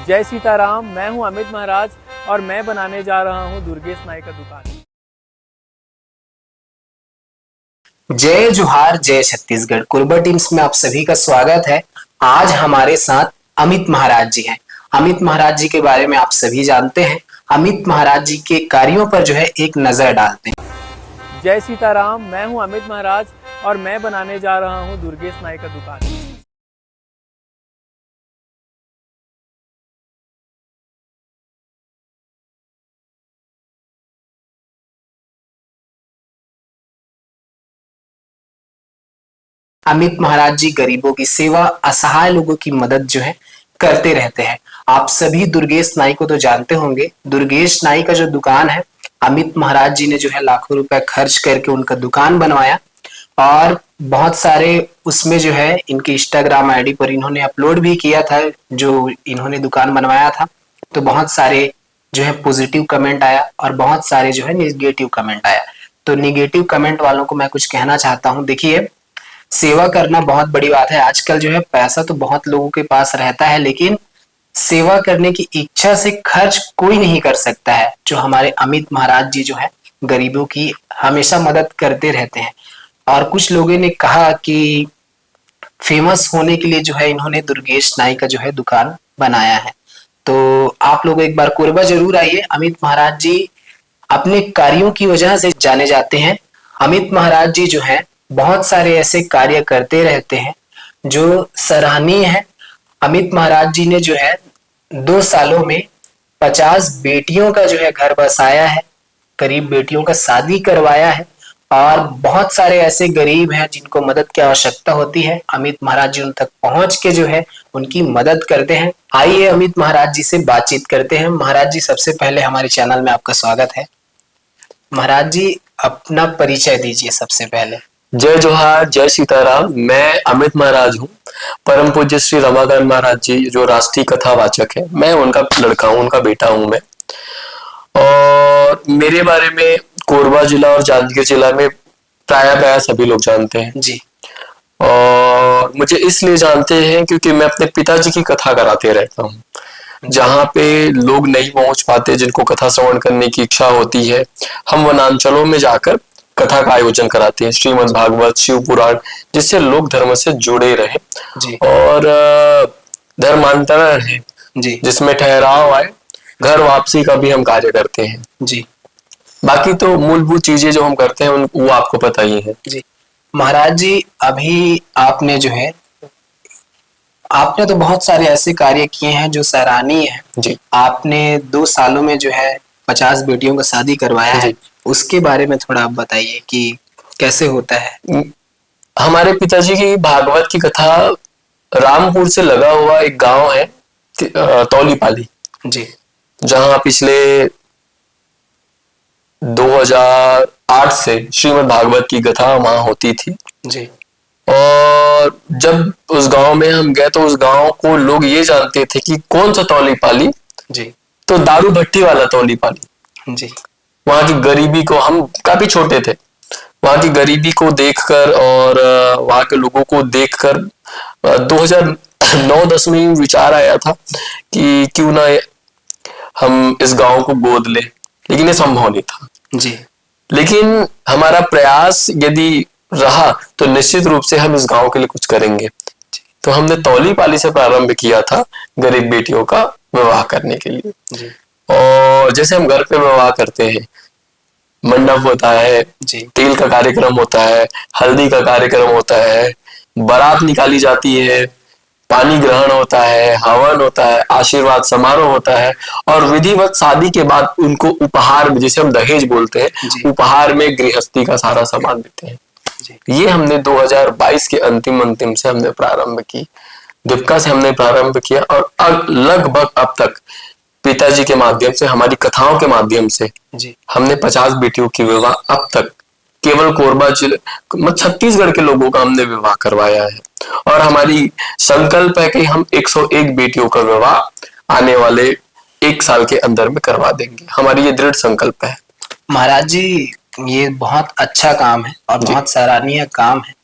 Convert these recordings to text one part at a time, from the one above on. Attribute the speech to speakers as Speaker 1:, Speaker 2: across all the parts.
Speaker 1: जय सीताराम। मैं हूं अमित महाराज और मैं बनाने जा रहा हूं दुर्गेश नाई का दुकान।
Speaker 2: जय जोहार, जय छत्तीसगढ़। कुरबा टीम्स में आप सभी का स्वागत है। आज हमारे साथ अमित महाराज जी हैं। अमित महाराज जी के बारे में आप सभी जानते हैं। अमित महाराज जी के कार्यों पर जो है एक नजर डालते हैं।
Speaker 1: जय सीताराम। मैं हूं अमित महाराज और मैं बनाने जा रहा हूं दुर्गेश नाई का दुकान।
Speaker 2: अमित महाराज जी गरीबों की सेवा, असहाय लोगों की मदद जो है करते रहते हैं। आप सभी दुर्गेश नाई को तो जानते होंगे। दुर्गेश नाई का जो दुकान है, अमित महाराज जी ने जो है लाखों रुपए खर्च करके उनका दुकान बनवाया और बहुत सारे उसमें जो है इनके इंस्टाग्राम आईडी पर इन्होंने अपलोड भी किया था जो इन्होंने दुकान बनवाया था। तो बहुत सारे जो है पॉजिटिव कमेंट आया और बहुत सारे जो है निगेटिव कमेंट आया। तो निगेटिव कमेंट वालों को मैं कुछ कहना चाहता हूँ। देखिए, सेवा करना बहुत बड़ी बात है। आजकल जो है पैसा तो बहुत लोगों के पास रहता है, लेकिन सेवा करने की इच्छा से खर्च कोई नहीं कर सकता है। जो हमारे अमित महाराज जी जो है गरीबों की हमेशा मदद करते रहते हैं। और कुछ लोगों ने कहा कि फेमस होने के लिए जो है इन्होंने दुर्गेश नाई का जो है दुकान बनाया है। तो आप लोग एक बार कोरबा जरूर आइए। अमित महाराज जी अपने कार्यों की वजह से जाने जाते हैं। अमित महाराज जी जो है बहुत सारे ऐसे कार्य करते रहते हैं जो सराहनीय है। अमित महाराज जी ने जो है 2 सालों में 50 बेटियों का जो है घर बसाया है, गरीब बेटियों का शादी करवाया है। और बहुत सारे ऐसे गरीब हैं जिनको मदद की आवश्यकता होती है, अमित महाराज जी उन तक पहुंच के जो है उनकी मदद करते हैं। आइए अमित महाराज जी से बातचीत करते हैं। महाराज जी, सबसे पहले हमारे चैनल में आपका स्वागत है। महाराज जी, अपना परिचय दीजिए सबसे पहले।
Speaker 3: जय जोहार, जय सीताराम। मैं अमित महाराज हूँ। परम पूज्य श्री रमाकांत महाराज जी जो राष्ट्रीय कथावाचक है, मैं उनका लड़का हूँ, उनका बेटा हूँ मैं। और मेरे बारे में कोरबा जिला और जांजगीर जिला में प्राय सभी लोग जानते हैं
Speaker 2: जी।
Speaker 3: और मुझे इसलिए जानते हैं क्योंकि मैं अपने पिताजी की कथा कराते रहता हूँ। जहाँ पे लोग नहीं पहुंच पाते, जिनको कथा श्रवण करने की इच्छा होती है, हम वनांचलों में जाकर कथा का आयोजन कराते हैं, श्रीमद् भागवत, शिव पुराण, जिससे लोग धर्म से जुड़े रहे
Speaker 2: जी।
Speaker 3: और धर्मांतरण है
Speaker 2: जी।
Speaker 3: जिसमें ठहराव आए, घर वापसी का भी हम कार्य करते हैं
Speaker 2: जी।
Speaker 3: बाकी तो मूलभूत चीजें जो हम करते हैं वो आपको पता ही है
Speaker 2: जी। महाराज जी, अभी आपने जो है आपने तो बहुत सारे ऐसे कार्य किए हैं जो सराहनीय है
Speaker 3: जी।
Speaker 2: आपने 2 सालों में जो है 50 बेटियों का शादी करवाया है। उसके बारे में थोड़ा आप बताइए कि कैसे होता है।
Speaker 3: हमारे पिताजी की भागवत की कथा रामपुर से लगा हुआ एक गांव है तौलीपाली
Speaker 2: जी।
Speaker 3: जहां पिछले 2008 से श्रीमद् भागवत की कथा वहां होती थी
Speaker 2: जी।
Speaker 3: और जब उस गांव में हम गए तो उस गांव को लोग ये जानते थे कि कौन सा तौलीपाली।
Speaker 2: जी।
Speaker 3: तो दारू भट्टी वाला तौलीपाली।
Speaker 2: जी।
Speaker 3: वहां की गरीबी को, हम काफी छोटे थे, वहां की गरीबी को देखकर और वहां के लोगों को देखकर 2009-10 में विचार आया था कि क्यों ना हम इस गांव को गोद ले, लेकिन ये संभव नहीं था।
Speaker 2: जी।
Speaker 3: लेकिन हमारा प्रयास यदि रहा तो निश्चित रूप से हम इस गांव के लिए कुछ करेंगे। तो हमने तौलीपाली से प्रारंभ किया था गरीब बेटियों का विवाह करने के लिए।
Speaker 2: जी।
Speaker 3: और जैसे हम घर पे विवाह करते हैं, मंडप होता है, तेल का कार्यक्रम होता है, हल्दी का कार्यक्रम होता है, बारात निकाली जाती है, पानी ग्रहण होता है, हवन होता है, आशीर्वाद समारोह होता है और विधिवत शादी के बाद उनको उपहार में, जिसे हम दहेज बोलते हैं, उपहार में गृहस्थी का सारा सामान देते हैं। ये हमने 2022 के अंतिम से हमने प्रारंभ की, दुपका से हमने प्रारंभ किया और लगभग अब तक पिताजी के माध्यम से, हमारी कथाओं के माध्यम से हमने 50 बेटियों की विवाह अब तक केवल कोरबा जिले छत्तीसगढ़ के लोगों का हमने विवाह करवाया है। और हमारी संकल्प है कि हम 101 बेटियों का विवाह आने वाले 1 साल के अंदर में करवा देंगे। हमारी ये दृढ़ संकल्प है।
Speaker 2: महाराज जी, ये बहुत अच्छा काम है और बहुत सराहनीय काम है।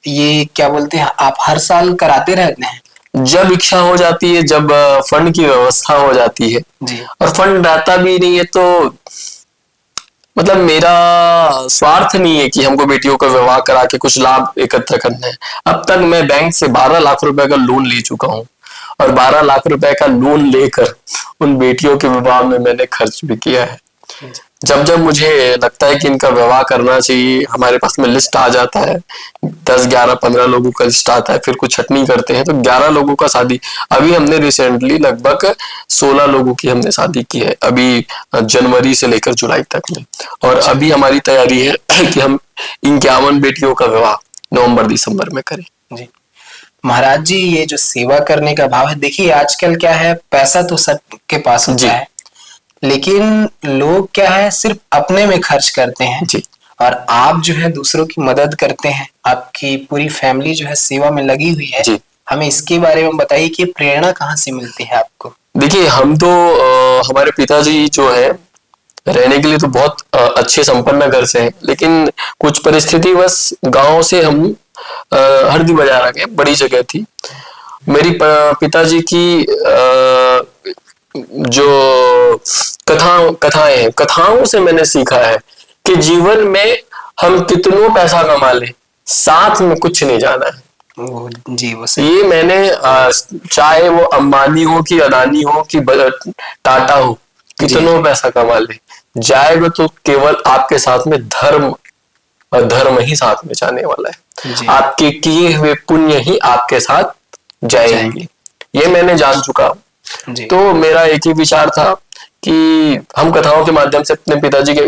Speaker 2: ये क्या बोलते हैं, आप हर साल कराते रहते हैं?
Speaker 3: जब इच्छा हो जाती है, जब फंड की व्यवस्था हो जाती है
Speaker 2: जी
Speaker 3: और फंड रहता भी नहीं है, तो मतलब मेरा स्वार्थ नहीं है कि हमको बेटियों का विवाह करा के कुछ लाभ एकत्र करना है। अब तक मैं बैंक से 12 लाख रुपए का लोन ले चुका हूँ और 12 लाख रुपए का लोन लेकर उन बेटियों के विवाह में मैंने खर्च भी किया है। जब जब मुझे लगता है कि इनका विवाह करना चाहिए, हमारे पास में लिस्ट आ जाता है, 10, 11, 15 लोगों का लिस्ट आता है, फिर कुछ छटनी करते हैं तो 11 लोगों का शादी। अभी हमने रिसेंटली लगभग 16 लोगों की हमने शादी की है, अभी जनवरी से लेकर जुलाई तक में। और अभी हमारी तैयारी है कि हम 51 बेटियों का विवाह नवंबर दिसंबर में करें।
Speaker 2: जी महाराज जी, ये जो सेवा करने का भाव है, देखिए आजकल क्या है, पैसा तो सबके पास होता है, लेकिन लोग क्या है सिर्फ अपने में खर्च करते हैं
Speaker 3: जी।
Speaker 2: और आप जो है दूसरों की मदद करते हैं, आपकी पूरी फैमिली जो है सेवा में लगी हुई है।
Speaker 3: जी।
Speaker 2: हमें इसके बारे में बताइए कि प्रेरणा कहाँ से मिलती है आपको?
Speaker 3: देखिए, हम तो हमारे पिताजी जो है रहने के लिए तो बहुत अच्छे संपन्न घर से हैं, लेकिन कुछ परिस्थिति बस गांव से हम हरदी बाजार आ गए, बड़ी जगह थी। मेरी पिताजी की जो कथाएं हैं, कथाओं से मैंने सीखा है कि जीवन में हम कितनों पैसा कमा लें, साथ में कुछ नहीं जाना है।
Speaker 2: जी वो सही।
Speaker 3: ये मैंने चाहे वो अंबानी हो कि अदानी हो कि टाटा हो, कितनों पैसा कमा ले, जाएगा तो केवल आपके साथ में धर्म और धर्म ही साथ में जाने वाला है। आपके किए हुए पुण्य ही आपके साथ जाएंगे, ये मैंने जान चुका हूं। तो मेरा एक ही विचार था कि हम कथाओं के माध्यम से अपने पिताजी के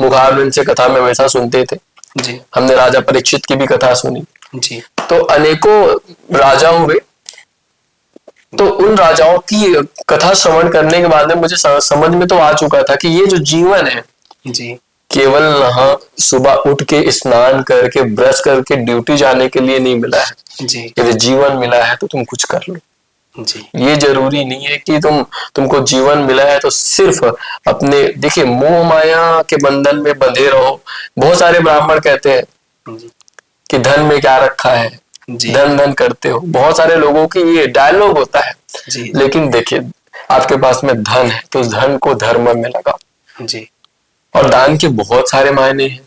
Speaker 3: मुखारबिंद से कथा में वैसा सुनते थे।
Speaker 2: जी। हमने
Speaker 3: राजा परीक्षित की भी कथा सुनी।
Speaker 2: जी।
Speaker 3: तो अनेकों राजा हुए, तो उन राजाओं की कथा श्रवण करने के बाद में मुझे समझ में तो आ चुका था कि ये जो जीवन है,
Speaker 2: जी,
Speaker 3: केवल यहाँ सुबह उठ के स्नान करके ब्रश करके ड्यूटी जाने के लिए नहीं मिला है।
Speaker 2: जी।
Speaker 3: यदि जीवन मिला है तो तुम कुछ कर लो।
Speaker 2: जी।
Speaker 3: ये जरूरी नहीं है कि तुमको जीवन मिला है तो सिर्फ अपने, देखिए, मोह माया के बंधन में बंधे रहो। बहुत सारे ब्राह्मण कहते हैं कि धन में क्या रखा है, धन धन करते हो। बहुत सारे लोगों की ये डायलॉग होता है। लेकिन देखिए, आपके पास में धन है तो धन को धर्म में लगाओ।
Speaker 2: जी।
Speaker 3: और दान के बहुत सारे मायने हैं,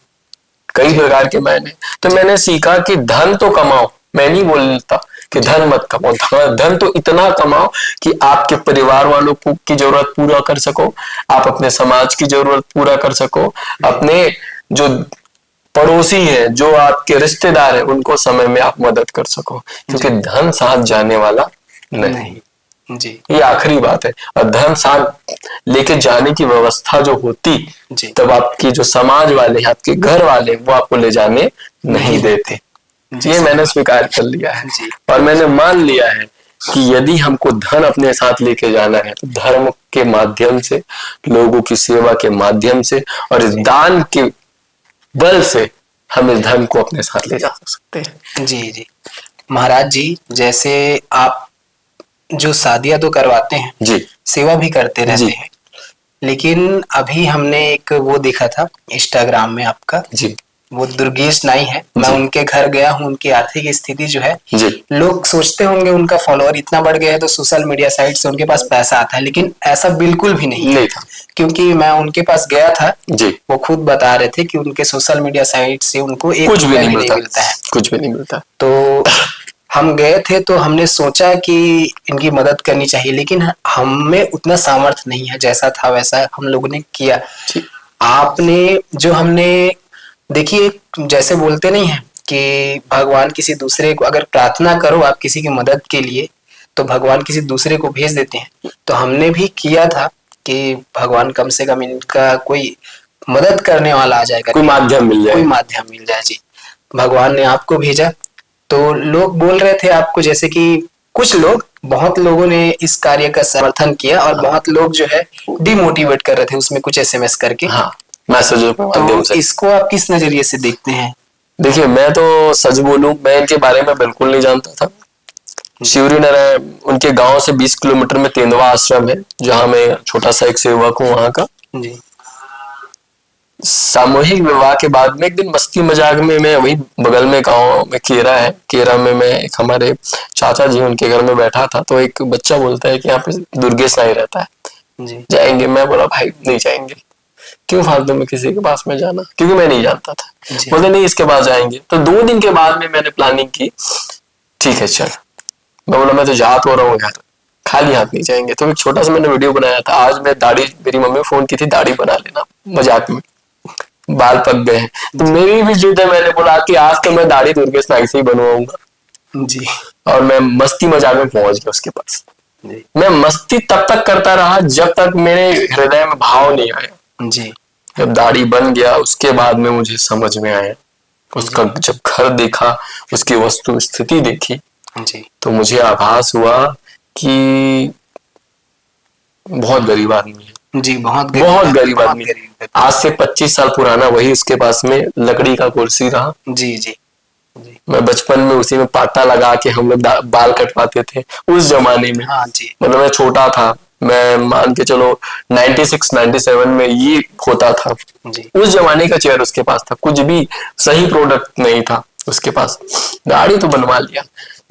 Speaker 3: कई प्रकार के मायने। तो मैंने सीखा कि धन तो कमाओ, मैं नहीं बोलता कि धन मत कमाओ, धन तो इतना कमाओ कि आपके परिवार वालों की जरूरत पूरा कर सको, आप अपने समाज की जरूरत पूरा कर सको, अपने जो पड़ोसी है, जो आपके रिश्तेदार है, उनको समय में आप मदद कर सको, क्योंकि धन साथ जाने वाला नहीं।
Speaker 2: जी।
Speaker 3: ये आखिरी बात है। और धन साथ लेके जाने की व्यवस्था जो होती, तब आपकी जो समाज वाले हैं, आपके घर वाले, वो आपको ले जाने नहीं देते। ये मैंने स्वीकार कर लिया है और मैंने मान लिया है कि यदि हमको धन अपने साथ लेके जाना है तो धर्म के माध्यम से, लोगों की सेवा के माध्यम से और इस दान के बल से हम इस धन को अपने साथ ले जा सकते हैं।
Speaker 2: जी। जी महाराज जी, जैसे आप जो शादियां तो करवाते हैं
Speaker 3: जी,
Speaker 2: सेवा भी करते रहते हैं, लेकिन अभी हमने एक वो देखा था इंस्टाग्राम में आपका,
Speaker 3: जी,
Speaker 2: वो दुर्गेश नाई है, मैं उनके घर गया हूँ। उनकी आर्थिक स्थिति जो है, लोग सोचते होंगे उनका फॉलोअर इतना बढ़ गया है तो सोशल मीडिया साइट से उनके पास पैसा आता है, लेकिन ऐसा बिल्कुल भी नहीं था। क्योंकि मैं उनके पास गया था, वो खुद बता रहे थे कि उनके सोशल मीडिया साइट से उनको
Speaker 3: कुछ भी नहीं मिलता है, कुछ भी नहीं मिलता।
Speaker 2: तो हम गए थे तो हमने सोचा कि इनकी मदद करनी चाहिए, लेकिन हमें उतना सामर्थ्य नहीं है, जैसा था वैसा हम लोगों ने किया। आपने जो हमने, देखिए, जैसे बोलते नहीं है कि भगवान किसी दूसरे को, अगर प्रार्थना करो आप किसी की मदद के लिए तो भगवान किसी दूसरे को भेज देते हैं। तो हमने भी किया था कि भगवान कम से कम इनका कोई मदद करने वाला आ जाएगा,
Speaker 3: कोई माध्यम मिल जाए,
Speaker 2: कोई माध्यम मिल जाए। जी, भगवान ने आपको भेजा। तो लोग बोल रहे थे आपको, जैसे कि कुछ लोग, बहुत लोगों ने इस कार्य का समर्थन किया और बहुत लोग जो है डिमोटिवेट कर रहे थे उसमें कुछ SMS करके।
Speaker 3: मैसेजों के माध्यम से।
Speaker 2: इसको आप किस नजरिए से देखते हैं?
Speaker 3: देखिए, मैं तो सच बोलूं, मैं इनके बारे में बिल्कुल नहीं जानता था। शिवरी नारायण, उनके गांव से 20 किलोमीटर में तेंदुआ आश्रम है, जहां मैं छोटा सा एक सेवक हूँ वहां का। सामूहिक विवाह के बाद में एक दिन मस्ती मजाक में मैं वही बगल में गांव में केरा है, केरा में मैं एक हमारे चाचा जी उनके घर में बैठा था, तो एक बच्चा बोलता है कि यहाँ पे दुर्गेश नाई रहता है
Speaker 2: जी
Speaker 3: जाएंगे। मैं बोला भाई नहीं जाएंगे, क्यों फालतू में किसी के पास में जाना, क्योंकि मैं नहीं जानता था। बोलते नहीं इसके पास जाएंगे। तो 2 दिन के बाद में मैंने प्लानिंग की, ठीक है चल। मैं बोला मैं तो जा तो रहा हूँ घर, खाली हाथ नहीं जाएंगे। तो एक छोटा सा मैंने वीडियो बनाया था, आज मैं दाढ़ी, मेरी मम्मी फोन की थी दाढ़ी बना लेना, मजाक में बाल पक गए हैं तो मेरी भी जिद है, मैंने बोला कि आज तो मैं दाढ़ी दुर्गेश नाई से ही बनवाऊंगा
Speaker 2: जी।
Speaker 3: और मैं मस्ती मजाक में पहुंच गया उसके पास। मैं मस्ती तब तक करता रहा जब तक मेरे हृदय में भाव नहीं आया
Speaker 2: जी।
Speaker 3: जब दाढ़ी बन गया उसके बाद में मुझे समझ में आया, उसका जब घर देखा, उसकी वस्तु स्थिति देखी
Speaker 2: जी।
Speaker 3: तो मुझे आभास हुआ कि बहुत गरीब आदमी है जी, बहुत गरीब आदमी। आज से 25 साल पुराना वही उसके पास में लकड़ी का कुर्सी रहा।
Speaker 2: जी जी।
Speaker 3: मैं बचपन में उसी में पाटा लगा के हम लोग बाल कटवाते थे उस जमाने में।
Speaker 2: हाँ जी।
Speaker 3: मतलब मैं छोटा था, मैं मान के चलो 96 97 में ये होता था जी। उस जमाने का चेयर उसके पास था, कुछ भी सही प्रोडक्ट नहीं था उसके पास। गाड़ी तो बनवा लिया,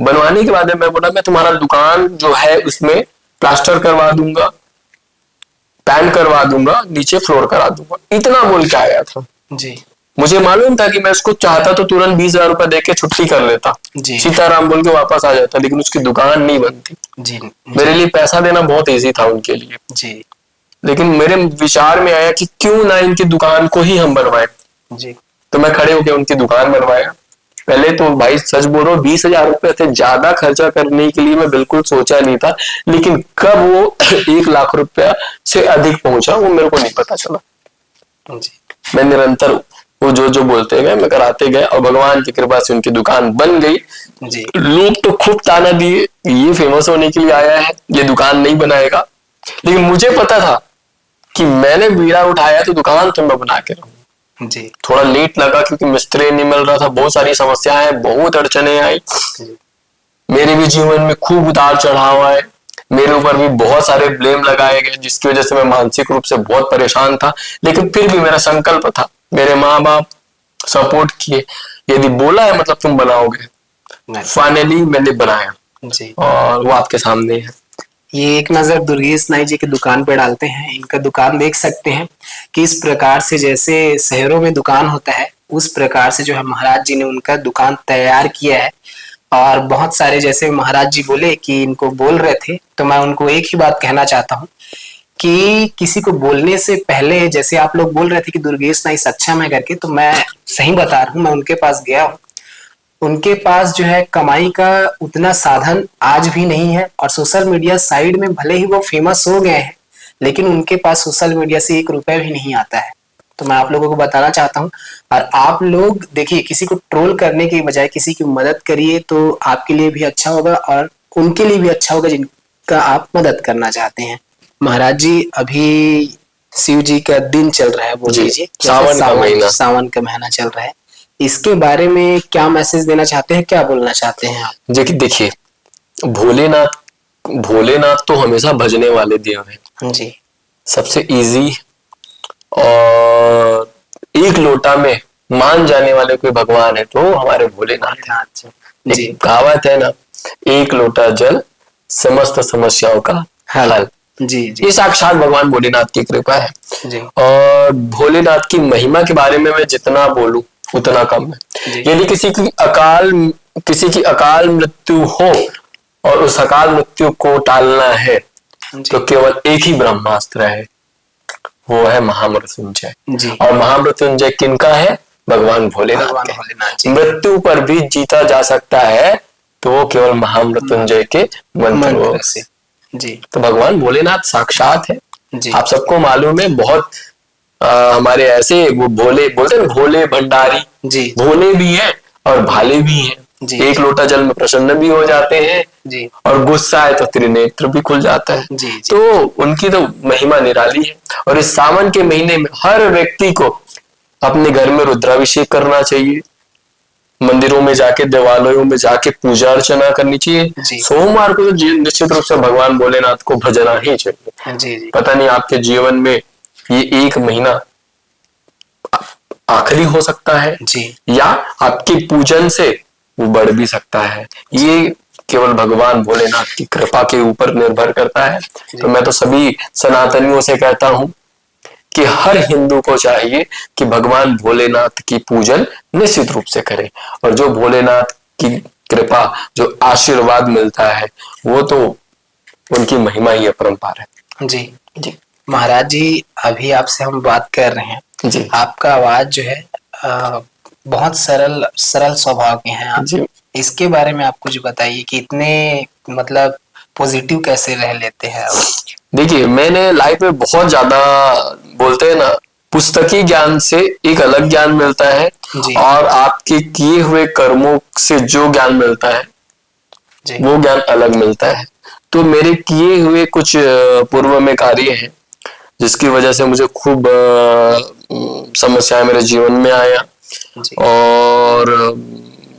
Speaker 3: बनवाने के बाद मैं बोला मैं तुम्हारा दुकान जो है उसमें प्लास्टर करवा दूंगा, पैंट करवा दूंगा, नीचे फ्लोर करा दूंगा, इतना बोल के आया था जी। मुझे मालूम था कि मैं उसको चाहता तो तुरंत 20,000 रुपए देके छुट्टी कर लेता जी, सीताराम बोल के वापस आ जाता, लेकिन उसकी दुकान नहीं बनती जी। मेरे लिए पैसा देना बहुत इजी था उनके लिए जी, लेकिन मेरे विचार में आया कि क्यों ना इनकी दुकान को ही हम बनवाए जी। तो मैं खड़े होकर उनकी दुकान बनवाया। पहले तो भाई सच बोल रहा हूँ 20,000 रुपए थे, ज्यादा खर्चा करने के लिए मैं बिल्कुल सोचा नहीं था, लेकिन कब वो 1 लाख रुपया से अधिक पहुंचा वो मेरे को नहीं पता चला जी। मैं निरंतर वो जो बोलते गए मैं कराते गए और भगवान की कृपा से उनकी दुकान बन गई जी। लोग तो खूब ताना दिए, ये फेमस होने के लिए आया है, ये दुकान नहीं बनाएगा, लेकिन मुझे पता था कि मैंने बीड़ा उठाया तो दुकान तो मैं बना के रहूंगा जी। थोड़ा लेट लगा क्योंकि मिस्त्री नहीं मिल रहा था, बहुत सारी समस्याएं, बहुत अड़चने आई, मेरे भी जीवन में खूब उतार चढ़ाव आए, मेरे ऊपर भी बहुत सारे ब्लेम लगाए गए जिसकी वजह से मैं मानसिक रूप से बहुत परेशान था, लेकिन फिर भी मेरा संकल्प था, मेरे माँ बाप सपोर्ट किए, यदि बोला है मतलब तुम बनाओगे, फाइनली मैंने बनाया जी। और वो आपके सामने है।
Speaker 2: ये एक नजर दुर्गेश नाई जी की दुकान पे डालते हैं, इनका दुकान देख सकते हैं कि इस प्रकार से जैसे शहरों में दुकान होता है उस प्रकार से जो है महाराज जी ने उनका दुकान तैयार किया है। और बहुत सारे जैसे महाराज जी बोले कि इनको बोल रहे थे, तो मैं उनको एक ही बात कहना चाहता हूँ कि किसी को बोलने से पहले, जैसे आप लोग बोल रहे थे कि दुर्गेश नाई सक्षम है करके, तो मैं सही बता रहा हूँ, मैं उनके पास गया हूँ, उनके पास जो है कमाई का उतना साधन आज भी नहीं है, और सोशल मीडिया साइड में भले ही वो फेमस हो गए हैं लेकिन उनके पास सोशल मीडिया से 1 रुपया भी नहीं आता है। तो मैं आप लोगों को बताना चाहता हूँ, और आप लोग देखिए किसी को ट्रोल करने के बजाय किसी की मदद करिए तो आपके लिए भी अच्छा होगा और उनके लिए भी अच्छा होगा जिनका आप मदद करना चाहते हैं। महाराज जी अभी शिव जी का दिन चल रहा है, बोल लीजिए सावन का महीना चल रहा है, इसके बारे में क्या मैसेज देना चाहते हैं, क्या बोलना चाहते हैं आप?
Speaker 3: देखिए भोलेनाथ तो हमेशा भजने वाले देव हैं जी, सबसे इजी और एक लोटा में मान जाने वाले कोई भगवान है तो हमारे भोलेनाथ है। एक कहावत है ना, एक लोटा जल समस्त समस्याओं का हल जी, जी। ये साक्षात भगवान भोलेनाथ की कृपा है जी। और भोलेनाथ की महिमा के बारे में मैं जितना बोलूं उतना कम है। यदि किसी की अकाल मृत्यु हो और उस अकाल मृत्यु को टालना है तो केवल एक ही ब्रह्मास्त्र है, वो है महामृत्युंजय। और महामृत्युंजय किनका है? भगवान भोलेनाथ। मृत्यु पर भी जीता जा सकता है तो वो केवल महामृत्युंजय के मंत्र से जी। तो भगवान भोलेनाथ साक्षात है जी। आप सबको मालूम है, बहुत हमारे ऐसे वो भोले बोलते हैं, भोले भंडारी जी, भोले भी हैं और भाले भी हैं जी। एक लोटा जल में प्रसन्न भी हो जाते हैं जी, और गुस्सा है तो त्रिनेत्र भी खुल जाता है जी, जी। तो उनकी तो महिमा निराली है। और इस सावन के महीने में हर व्यक्ति को अपने घर में रुद्राभिषेक करना चाहिए, मंदिरों में जाके, देवालयों में जाके पूजा अर्चना करनी चाहिए। सोमवार को तो निश्चित रूप से भगवान भोलेनाथ को भजना ही चाहिए जी, जी। पता नहीं आपके जीवन में ये 1 महीना आखिरी हो सकता है
Speaker 2: जी
Speaker 3: या आपके पूजन से वो बढ़ भी सकता है। ये केवल भगवान भोलेनाथ की कृपा के ऊपर निर्भर करता है। तो मैं तो सभी सनातनियों से कहता हूं कि हर हिंदू को चाहिए कि भगवान भोलेनाथ की पूजन निश्चित रूप से करे, और जो भोलेनाथ की कृपा, जो आशीर्वाद मिलता है, वो तो उनकी महिमा ही अपरंपार है।
Speaker 2: जी जी महाराज जी, अभी आपसे हम बात कर रहे हैं
Speaker 3: जी
Speaker 2: आपका आवाज जो है बहुत सरल सरल स्वभाव के हैं आप।
Speaker 3: जी
Speaker 2: इसके बारे में आप कुछ बताइए कि इतने मतलब पॉजिटिव कैसे रह लेते हैं आप?
Speaker 3: देखिए, मैंने लाइफ में बहुत ज्यादा, बोलते हैं ना, पुस्तकी ज्ञान से एक अलग ज्ञान मिलता है
Speaker 2: जी
Speaker 3: और आपके किए हुए कर्मों से जो ज्ञान मिलता है
Speaker 2: जी
Speaker 3: वो ज्ञान अलग मिलता है। तो मेरे किए हुए कुछ पूर्व में कार्य हैं जिसकी वजह से मुझे खूब समस्याएं मेरे जीवन में आया,
Speaker 2: जी
Speaker 3: और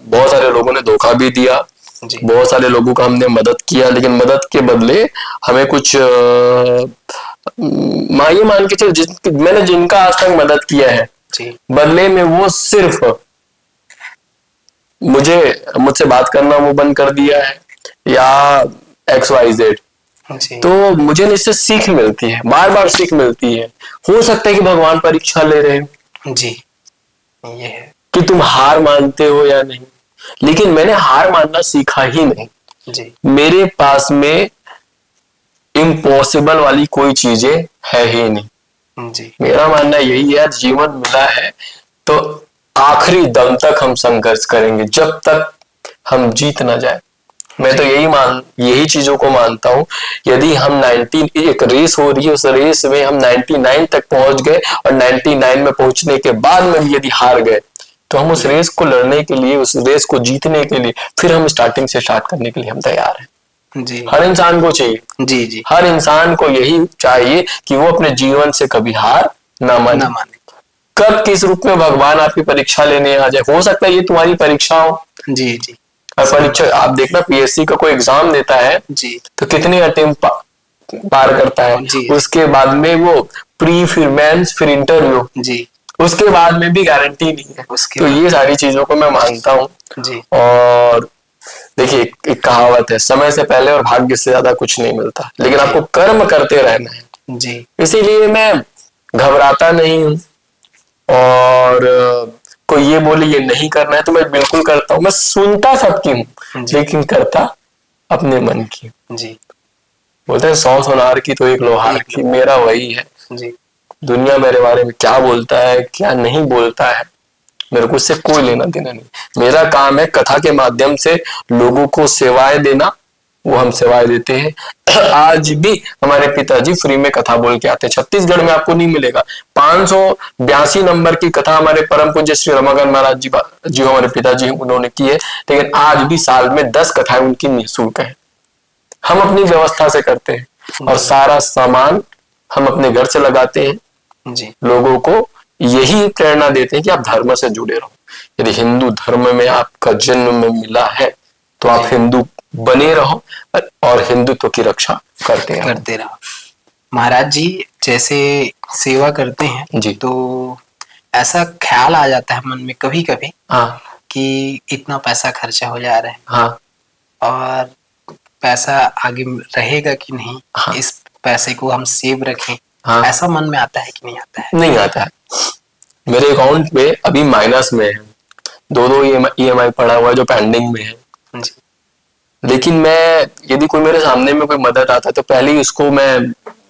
Speaker 3: बहुत सारे लोगों ने धोखा भी दिया,
Speaker 2: जी
Speaker 3: बहुत सारे लोगों का हमने मदद किया, लेकिन मदद के बदले हमें कुछ ये मान के चलो, मैंने जिनका आज तक मदद किया है,
Speaker 2: जी
Speaker 3: बदले में वो सिर्फ मुझसे बात करना वो बंद कर दिया है, या XYZ।
Speaker 2: जी
Speaker 3: तो मुझे इससे सीख मिलती है, बार बार सीख मिलती है। हो सकता है कि भगवान परीक्षा ले रहे हो
Speaker 2: जी ये है।
Speaker 3: कि तुम हार मानते हो या नहीं, लेकिन मैंने हार मानना सीखा ही नहीं।
Speaker 2: जी
Speaker 3: मेरे पास में इम्पॉसिबल वाली कोई चीजें है ही नहीं।
Speaker 2: जी
Speaker 3: मेरा मानना यही है, जीवन मिला है तो आखिरी दम तक हम संघर्ष करेंगे, जब तक हम जीत ना जाए। मैं तो यही चीजों को मानता हूँ। यदि हम 19 एक रेस हो रही है, उस रेस में हम 99 तक पहुंच गए और 99 में पहुंचने के बाद में भी यदि हार गए, तो हम उस रेस को लड़ने के लिए, उस रेस को जीतने के लिए फिर हम स्टार्टिंग से स्टार्ट करने के लिए हम तैयार हैं।
Speaker 2: जी
Speaker 3: हर इंसान को चाहिए,
Speaker 2: जी जी
Speaker 3: हर इंसान को यही चाहिए कि वो अपने जीवन से कभी हार ना माने।
Speaker 2: ना माने।
Speaker 3: कब किस रूप में भगवान आपकी परीक्षा लेने आ जाए, हो सकता है ये तुम्हारी परीक्षा हो।
Speaker 2: जी जी
Speaker 3: और परीक्षा आप देखना, PSC का कोई एग्जाम देता है
Speaker 2: जी
Speaker 3: तो कितने अटेम्प्ट पार करता है,
Speaker 2: जी
Speaker 3: उसके बाद में वो प्री, फिर मेंस, फिर इंटरव्यू,
Speaker 2: जी
Speaker 3: उसके बाद में भी गारंटी नहीं है।
Speaker 2: उसके
Speaker 3: तो
Speaker 2: बाद
Speaker 3: ये सारी चीजों को मैं मानता हूँ।
Speaker 2: जी
Speaker 3: और देखिए, एक कहावत है, समय से पहले और भाग्य से ज्यादा कुछ नहीं मिलता, लेकिन आपको कर्म करते रहना है।
Speaker 2: जी
Speaker 3: इसीलिए मैं घबराता नहीं हूँ, और कोई ये बोले ये नहीं करना है तो मैं बिल्कुल करता हूँ। मैं सुनता सबकी हूँ, लेकिन करता अपने मन की।
Speaker 2: जी
Speaker 3: बोलते हैं 100 सोनार की तो एक लोहार की, मेरा वही है।
Speaker 2: जी
Speaker 3: दुनिया मेरे बारे में क्या बोलता है, क्या नहीं बोलता है, मेरे को उससे कोई लेना देना नहीं। मेरा काम है कथा के माध्यम से लोगों को सेवाएं देना, वो हम सेवाएं देते हैं। आज भी हमारे पिताजी फ्री में कथा बोल के आते हैं, छत्तीसगढ़ में आपको नहीं मिलेगा। 582 नंबर की कथा हमारे परम पूज्य श्री रमाकांत महाराज जी हमारे पिताजी उन्होंने की है, लेकिन आज भी साल में 10 कथाएं उनकी निःशुल्क है। हम अपनी व्यवस्था से करते हैं और सारा सामान हम अपने घर से लगाते हैं।
Speaker 2: जी
Speaker 3: लोगों को यही प्रेरणा देते हैं कि आप धर्म से जुड़े रहो। यदि हिंदू धर्म में आपका जन्म मिला है तो आप हिंदू बने रहो और हिंदुत्व की रक्षा करते
Speaker 2: रहो। महाराज जी, जैसे सेवा करते हैं
Speaker 3: जी,
Speaker 2: तो ऐसा ख्याल आ जाता है मन में कभी कभी,
Speaker 3: हाँ,
Speaker 2: कि इतना पैसा खर्चा हो जा रहा है,
Speaker 3: हाँ,
Speaker 2: और पैसा आगे रहेगा कि नहीं,
Speaker 3: हाँ,
Speaker 2: इस पैसे को हम सेव रखें,
Speaker 3: हाँ,
Speaker 2: ऐसा मन में आता है कि नहीं आता है?
Speaker 3: नहीं आता है। मेरे अकाउंट में अभी माइनस में है, 2 EMI पड़ा हुआ है जो पेंडिंग में है।
Speaker 2: जी
Speaker 3: लेकिन मैं, यदि कोई मेरे सामने में कोई मदद आता है तो पहले ही उसको मैं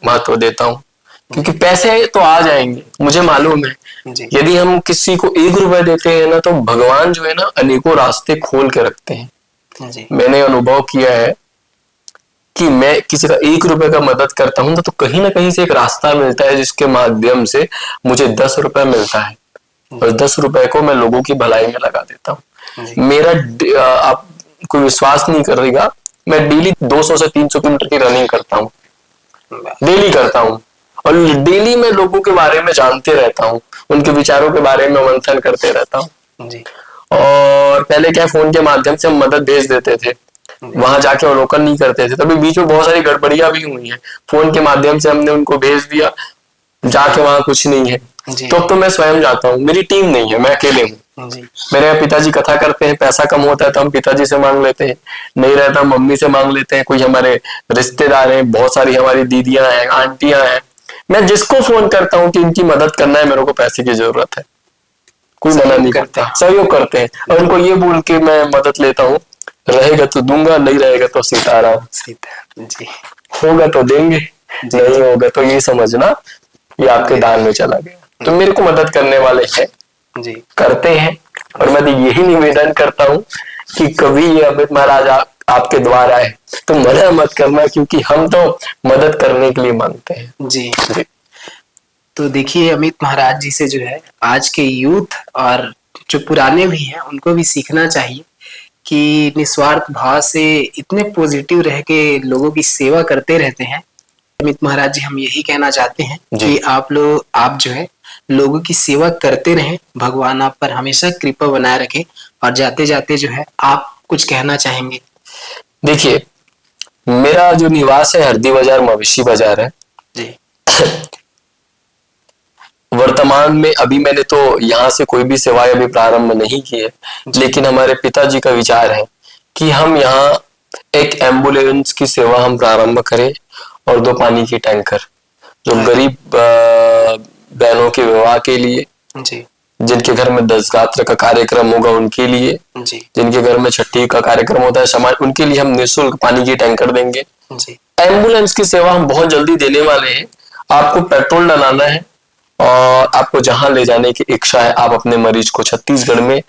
Speaker 3: महत्व देता हूँ, क्योंकि पैसे तो आ जाएंगे, मुझे मालूम है।
Speaker 2: जी
Speaker 3: यदि हम किसी को 1 रुपए देते हैं ना, तो भगवान जो है ना अनेकों रास्ते खोल के रखते हैं।
Speaker 2: जी
Speaker 3: मैंने अनुभव किया है कि मैं किसी का 1 रुपए का मदद करता हूँ तो कहीं ना कहीं से एक रास्ता मिलता है जिसके माध्यम से मुझे 10 रुपए मिलता है, और 10 रुपए को मैं लोगों की भलाई में लगा देता हूँ। मेरा आप कोई विश्वास नहीं करेगा, मैं डेली 200 से 300 किलोमीटर की रनिंग करता हूँ, डेली करता हूँ, और डेली मैं लोगों के बारे में जानते रहता हूँ, उनके विचारों के बारे में मंथन करते रहता हूँ।
Speaker 2: जी
Speaker 3: और पहले क्या, फोन के माध्यम से हम मदद भेज देते थे, वहां जाके अवलोकन नहीं करते थे, तभी बीच में बहुत सारी गड़बड़ियां भी हुई हैं। फोन के माध्यम से हमने उनको भेज दिया, जाके वहां कुछ नहीं है,
Speaker 2: जी।
Speaker 3: तो मैं स्वयं जाता हूँ, मेरी टीम नहीं है, मैं अकेले हूँ।
Speaker 2: जी।
Speaker 3: मेरे पिताजी कथा करते हैं, पैसा कम होता है तो हम पिताजी से मांग लेते हैं, नहीं रहता मम्मी से मांग लेते हैं, कोई हमारे रिश्तेदार हैं, बहुत सारी हमारी दीदियां हैं, आंटियां हैं, मैं जिसको फोन करता हूँ कि इनकी मदद करना है, मेरे को पैसे की जरूरत है, कोई मना नहीं करता, सहयोग करते हैं। और उनको ये बोल के मैं मदद लेता हूँ, रहेगा तो दूंगा, नहीं रहेगा तो सीताराम,
Speaker 2: जी।
Speaker 3: होगा तो देंगे, नहीं होगा तो ये समझना ये आपके दान में चला गया। तो मेरे को मदद करने वाले हैं
Speaker 2: जी,
Speaker 3: करते हैं, और मैं तो यही निवेदन करता हूँ कि कभी ये अमित महाराज आपके द्वार आए तो मना मत करना, क्योंकि हम तो मदद करने के लिए मांगते हैं।
Speaker 2: जी। तो देखिए अमित महाराज जी से जो है आज के यूथ और जो पुराने भी हैं उनको भी सीखना चाहिए कि निस्वार्थ भाव से इतने पॉजिटिव रह के लोगों की सेवा करते रहते हैं। अमित महाराज जी हम यही कहना चाहते हैं कि आप जो है लोगों की सेवा करते रहें, भगवान आप पर हमेशा कृपा बनाए रखे। और जाते जाते जो है आप कुछ कहना चाहेंगे?
Speaker 3: देखिए मेरा जो निवास है हरदी बाजार मवेशी बाजार है
Speaker 2: जी।
Speaker 3: वर्तमान में अभी मैंने तो यहाँ से कोई भी सेवाएं अभी प्रारंभ नहीं की है, लेकिन हमारे पिताजी का विचार है कि हम यहाँ एक एम्बुलेंस की सेवा हम प्रारंभ करें और 2 पानी की टैंकर, जो गरीब बहनों के विवाह के लिए,
Speaker 2: जी,
Speaker 3: जिनके घर में 10 गात्र का कार्यक्रम होगा उनके लिए,
Speaker 2: जी,
Speaker 3: जिनके घर में छठी का कार्यक्रम होता है समाज, उनके लिए हम निःशुल्क पानी की टैंकर देंगे।
Speaker 2: जी।
Speaker 3: एम्बुलेंस की सेवा हम बहुत जल्दी देने वाले हैं। आपको पेट्रोल डलाना है और आपको जहां ले जाने की इच्छा है, आप अपने मरीज को छत्तीसगढ़ में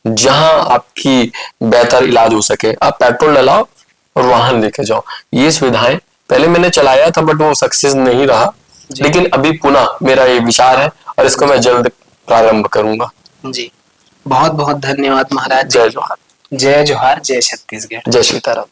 Speaker 3: जहां आपकी बेहतर इलाज हो सके, आप पेट्रोल डलाओ और वहां लेके जाओ। ये सुविधाएं पहले मैंने चलाया था बट वो सक्सेस नहीं रहा, लेकिन अभी पुनः मेरा ये विचार है और इसको मैं जल्द प्रारंभ करूंगा।
Speaker 2: जी, बहुत बहुत धन्यवाद महाराज।
Speaker 3: जय जोहार।
Speaker 2: जय जोहार, जय छत्तीसगढ़।
Speaker 3: जय सीताराम।